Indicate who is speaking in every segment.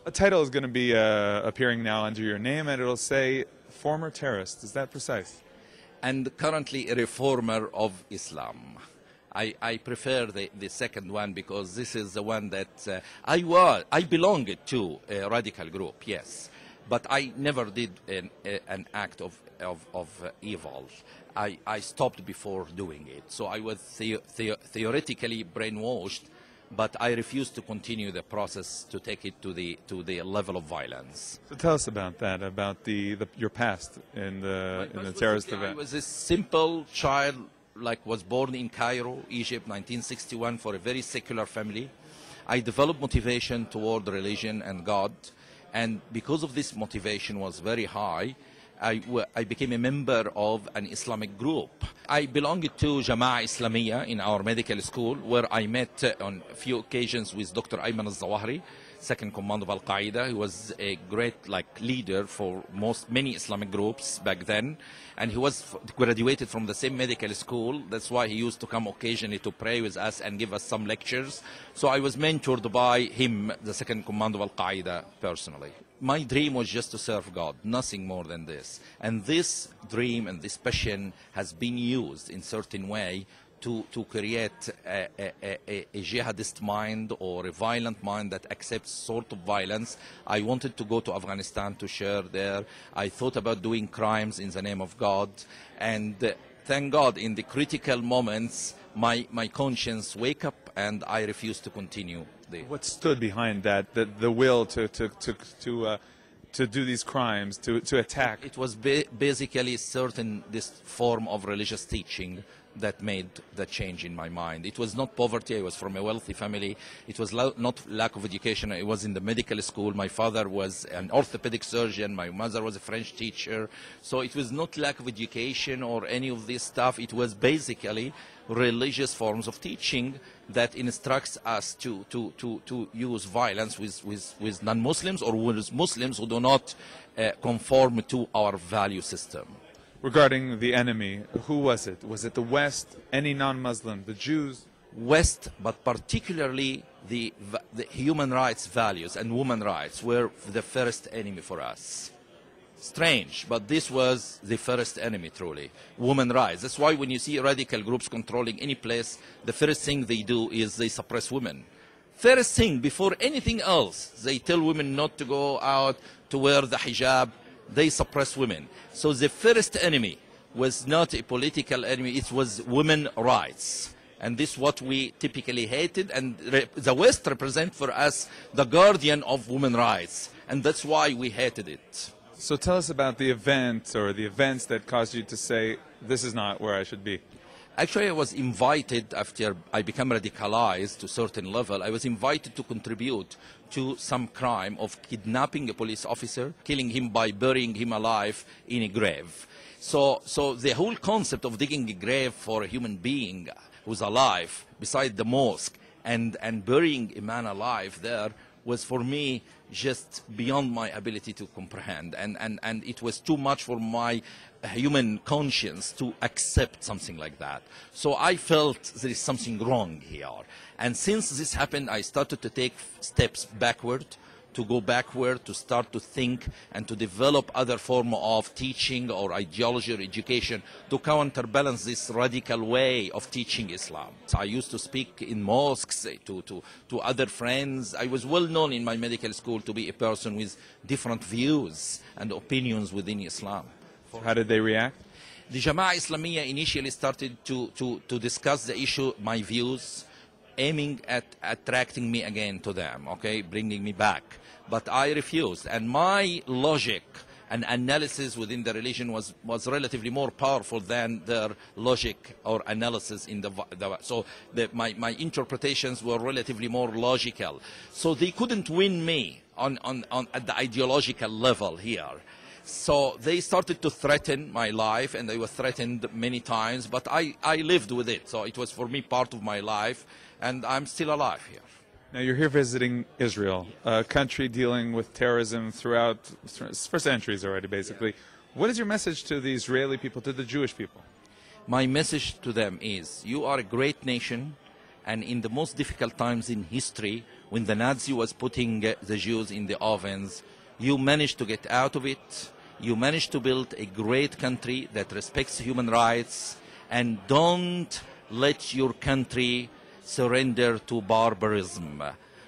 Speaker 1: A title is going to be appearing now under your name, and it'll say former terrorist. Is that precise?
Speaker 2: And currently a reformer of Islam. I prefer the second one because this is the one that I belonged to a radical group, yes, but I never did an act of evil. I stopped before doing it, so I was theoretically brainwashed, but I refused to continue the process to take it to the level of violence.
Speaker 1: So tell us about that, about your past in the terrorist event.
Speaker 2: I was a simple child, was born in Cairo, Egypt, 1961, for a very secular family. I developed motivation toward religion and God, and because of this motivation was very high, I became a member of an Islamic group. I belonged to Jama'ah Islamiyya in our medical school, where I met on a few occasions with Dr. Ayman al-Zawahri, second command of Al-Qaeda. He was a great leader for many Islamic groups back then, and he was graduated from the same medical school. That's why he used to come occasionally to pray with us and give us some lectures. So I was mentored by him, the second command of Al-Qaeda, personally. My dream was just to serve God, nothing more than this. And this dream and this passion has been used in certain way to create a jihadist mind or a violent mind that accepts sort of violence. I wanted to go to Afghanistan to share there. I thought about doing crimes in the name of God. And thank God, in the critical moments, my conscience wake up and I refuse to continue.
Speaker 1: What stood behind that, the will to do these crimes, to attack?
Speaker 2: It was basically this form of religious teaching that made the change in my mind. It was not poverty. I was from a wealthy family. It was not lack of education. I was in the medical school. My father was an orthopedic surgeon. My mother was a French teacher. So it was not lack of education or any of this stuff. It was basically religious forms of teaching that instructs us to use violence with non-Muslims or with Muslims who do not conform to our value system.
Speaker 1: Regarding the enemy, who was it? Was it the West, any non-Muslim, the Jews?
Speaker 2: West, but particularly the human rights values and women rights were the first enemy for us. Strange, but this was the first enemy, truly. Women rights. That's why when you see radical groups controlling any place, the first thing they do is they suppress women. First thing, before anything else, they tell women not to go out, to wear the hijab. They suppress women. So the first enemy was not a political enemy, it was women's rights. And this is what we typically hated, and the West represents for us the guardian of women's rights, and that's why we hated it.
Speaker 1: So tell us about the event or the events that caused you to say, this is not where I should be.
Speaker 2: Actually, I was invited after I became radicalized to a certain level. I was invited to contribute to some crime of kidnapping a police officer, killing him by burying him alive in a grave. So the whole concept of digging a grave for a human being who's alive beside the mosque and burying a man alive there was for me just beyond my ability to comprehend, and it was too much for my human conscience to accept something like that. So I felt there is something wrong here, and since this happened, I started to take steps backward, to go backward, to start to think and to develop other form of teaching or ideology or education to counterbalance this radical way of teaching Islam. So I used to speak in mosques to other friends. I was well known in my medical school to be a person with different views and opinions within Islam.
Speaker 1: How did they react?
Speaker 2: The Jama'ah Islamiyya initially started to discuss the issue, my views, aiming at attracting me again to them, okay, bringing me back. But I refused, and my logic and analysis within the religion was relatively more powerful than their logic or analysis in my interpretations were relatively more logical. So they couldn't win me at the ideological level here. So they started to threaten my life, and they were threatened many times, but I lived with it. So it was for me part of my life, and I'm still alive here.
Speaker 1: Now you're here visiting Israel, a country dealing with terrorism for centuries already, basically. What is your message to the Israeli people, to the Jewish people?
Speaker 2: My message to them is, you are a great nation, and in the most difficult times in history, when the Nazi was putting the Jews in the ovens. You managed to get out of it. You managed to build a great country that respects human rights, and don't let your country surrender to barbarism.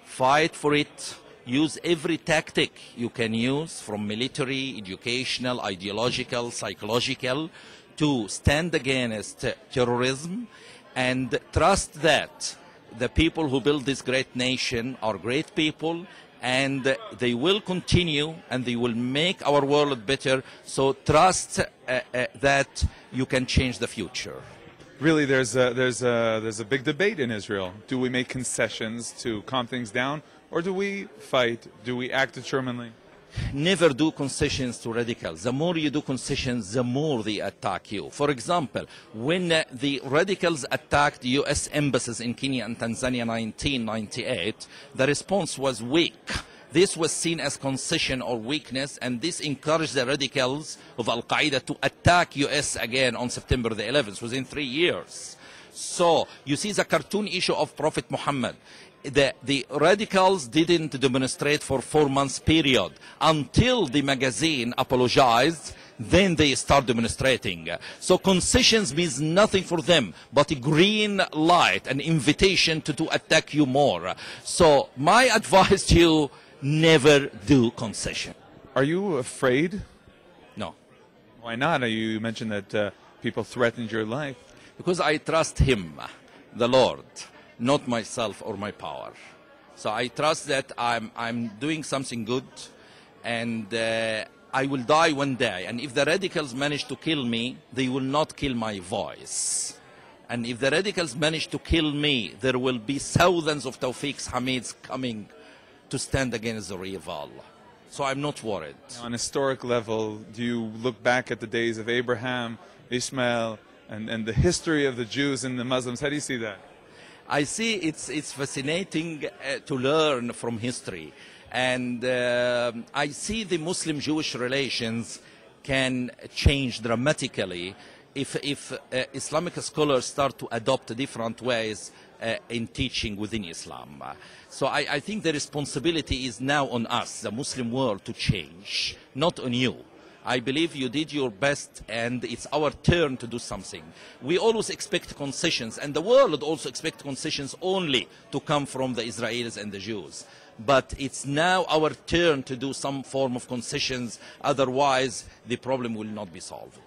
Speaker 2: Fight for it. Use every tactic you can use, from military, educational, ideological, psychological, to stand against terrorism, and trust that the people who build this great nation are great people, and they will continue and they will make our world better. So trust that you can change the future.
Speaker 1: Really, there's a big debate in Israel. Do we make concessions to calm things down, or do we fight? Do we act determinedly?
Speaker 2: Never do concessions to radicals. The more you do concessions, the more they attack you. For example, when the radicals attacked U.S. embassies in Kenya and Tanzania in 1998, the response was weak. This was seen as concession or weakness, and this encouraged the radicals of Al-Qaeda to attack U.S. again on September the 11th, within 3 years. So you see the cartoon issue of Prophet Muhammad. The radicals didn't demonstrate for 4 months period until the magazine apologized. Then they start demonstrating. So concessions means nothing for them but a green light, an invitation to attack you more. So my advice to you, never do concession.
Speaker 1: Are you afraid?
Speaker 2: No.
Speaker 1: Why not? You mentioned that people threatened your life.
Speaker 2: Because I trust him, the Lord, not myself or my power. So I trust that I'm doing something good, and I will die one day. And if the radicals manage to kill me, they will not kill my voice. And if the radicals manage to kill me, there will be thousands of Tawfik Hamids coming to stand against the evil. So I'm not worried.
Speaker 1: On an historic level, do you look back at the days of Abraham, Ishmael, and the history of the Jews and the Muslims? How do you see that?
Speaker 2: I see it's fascinating to learn from history. And I see the Muslim-Jewish relations can change dramatically if Islamic scholars start to adopt different ways in teaching within Islam. So I think the responsibility is now on us, the Muslim world, to change, not on you. I believe you did your best, and it's our turn to do something. We always expect concessions, and the world also expects concessions only to come from the Israelis and the Jews. But it's now our turn to do some form of concessions, otherwise the problem will not be solved.